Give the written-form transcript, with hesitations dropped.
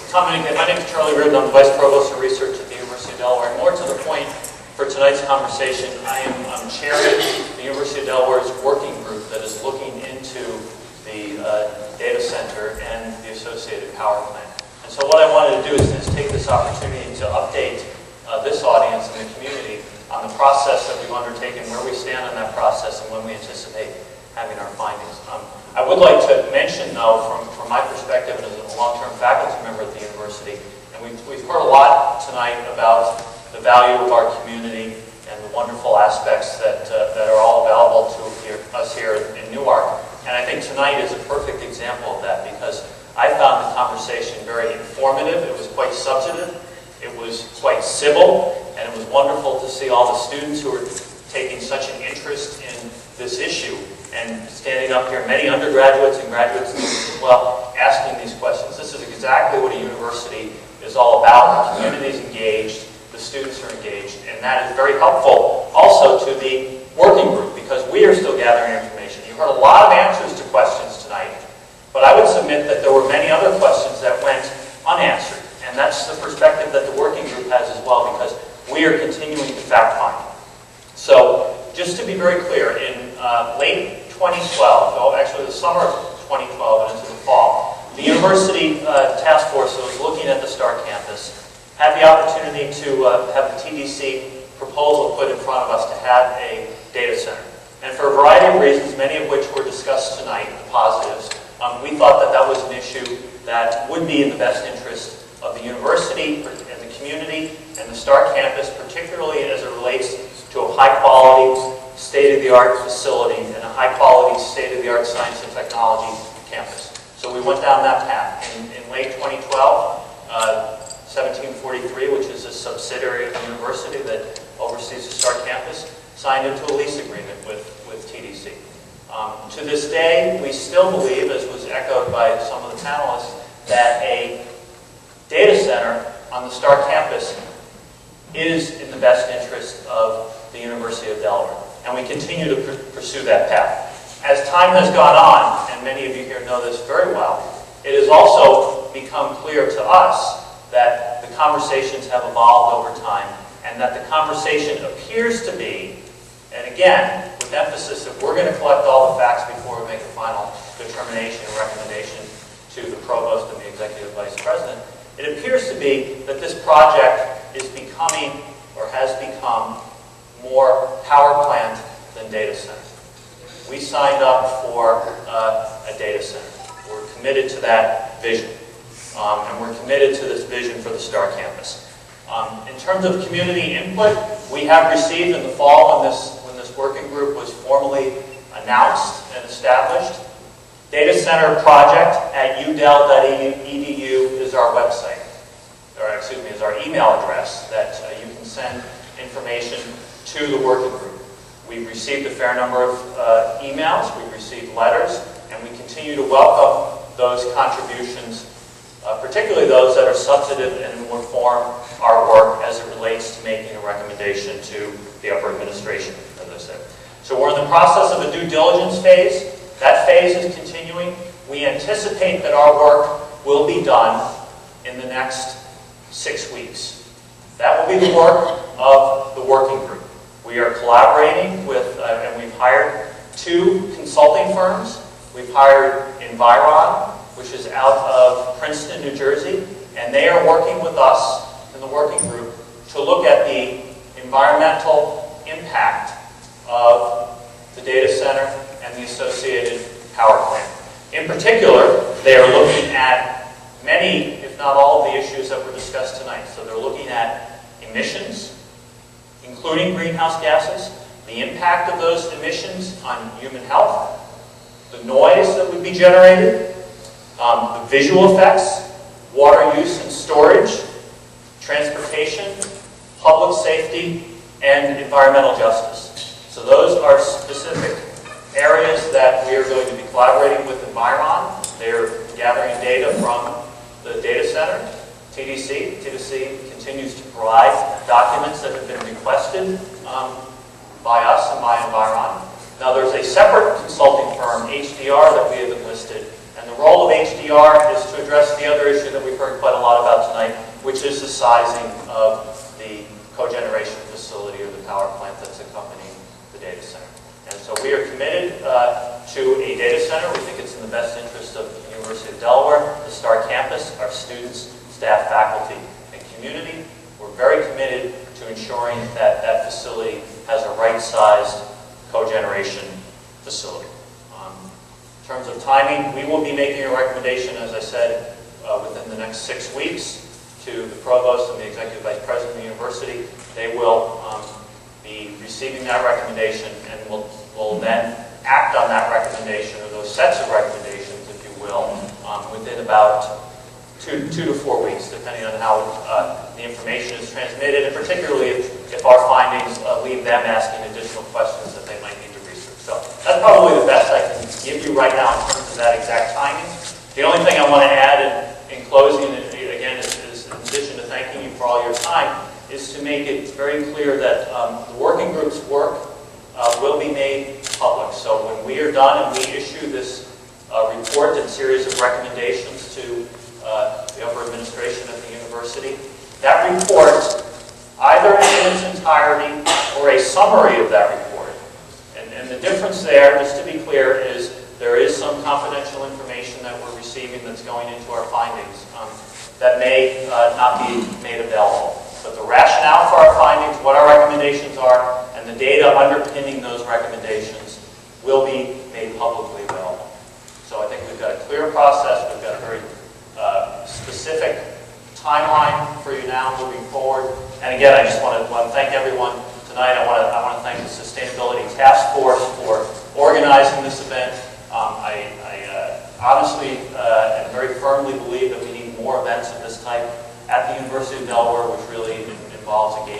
My name is Charlie Riordan. I'm the Vice Provost of Research at the University of Delaware. More to the point, for tonight's conversation, I'm chairing the University of Delaware's working group that is looking into the data center and the associated power plant. And so what I wanted to do is take this opportunity to update this audience and the community on the process that we've undertaken, where we stand on that process, and when we anticipate having our findings. I would like to mention, though, from my perspective and as a long-term faculty member at the university, and we've heard a lot tonight about the value of our community and the wonderful aspects that are all available to us here in Newark. And I think tonight is a perfect example of that, because I found the conversation very informative. It was quite substantive. It was quite civil, and it was wonderful to see all the students who were taking such an interest in this issue and standing up here, many undergraduates and graduate students as well, asking these questions. This is exactly what a university is all about. The community is engaged, the students are engaged, and that is very helpful also to the working group, because we are still gathering information. You heard a lot of answers to questions tonight, but I would submit that there were many other questions that went unanswered, and that's the perspective that the working group has as well, because we are continuing to fact find. So, just to be very clear, in late 2012, actually the summer of 2012 and into the fall, the university task force that was looking at the STAR campus had the opportunity to have the TDC proposal put in front of us to have a data center. And for a variety of reasons, many of which were discussed tonight, the positives, we thought that that was an issue that would be in the best interest of the university and the community and the STAR campus, particularly as it relates to a high-quality, state-of-the-art facility and a high-quality, state-of-the-art science and technology campus. So we went down that path. In late 2012, 1743, which is a subsidiary of the university that oversees the STAR campus, signed into a lease agreement with TDC. To this day, we still believe, as was echoed by some of the panelists, that a data center on the STAR campus is in the best interest of the University of Delaware. And we continue to pursue that path. As time has gone on, and many of you here know this very well, it has also become clear to us that the conversations have evolved over time, and that the conversation appears to be, and again, with emphasis that we're going to collect all the facts before we make a final determination and recommendation to the provost and the executive vice president, it appears to be that this project is becoming, or has become, more power plant than data center. We signed up for a data center. We're committed to that vision. And we're committed to this vision for the STAR campus. In terms of community input, we have received in the fall, when this working group was formally announced and established, data center project at udel.edu is our website, or excuse me, is our email address that you can send information to the working group. We've received a fair number of emails, we've received letters, and we continue to welcome those contributions, particularly those that are substantive and will inform our work as it relates to making a recommendation to the upper administration, as I said. So we're in the process of a due diligence phase. That phase is continuing. We anticipate that our work will be done in the next 6 weeks. That will be the work of the working group. We are collaborating with, and we've hired 2 consulting firms. We've hired Environ, which is out of Princeton, New Jersey, and they are working with us in the working group to look at the environmental impact of the data center and the associated power plant. In particular, they are looking at many, if not all, of the issues that were discussed tonight. So they're looking at emissions, including greenhouse gases, the impact of those emissions on human health, the noise that would be generated, the visual effects, water use and storage, transportation, public safety, and environmental justice. So those are specific areas that we are going to be collaborating with Environ. They're gathering data from the data center, TDC. TDC continues to provide documents that have been requested by us and by Environ. Now there's a separate consulting firm, HDR, that we have enlisted, and And the role of HDR is to address the other issue that we've heard quite a lot about tonight, which is the sizing of the cogeneration facility or the power plant that's accompanying the data center. And so we are committed to a data center. We think it's in the best interest of the University of Delaware, the STAR campus, our students, staff, faculty, and community. We're very committed to ensuring that that facility has a right-sized cogeneration facility. In terms of timing, we will be making a recommendation, as I said, within the next 6 weeks to the provost and the executive vice president of the university. They will be receiving that recommendation and will then act on that recommendation, or those sets of recommendations, if you will, within about two to 4 weeks, depending on how the information is transmitted, and particularly if our findings leave them asking additional questions that they might need to research. So that's probably the best I can give you right now in terms of that exact timing. The only thing I want to add in closing, again, is in addition to thanking you for all your time, is to make it very clear that the working group's work will be made public. So when we are done and we issue this report and series of recommendations to the upper administration of the university, that report, either in its entirety or a summary of that report. And the difference there, just to be clear, is there is some confidential information that we're receiving that's going into our findings that may not be made available. But the rationale for our findings, what our recommendations are, and the data underpinning those recommendations will be made publicly available. So I think we've got a clear process. We've got a very specific timeline for you now moving forward. And again, I just want to thank everyone tonight. I want to thank the Sustainability Task Force for organizing this event. I honestly and very firmly believe that we need more events of this type at the University of Delaware, which really involves engagement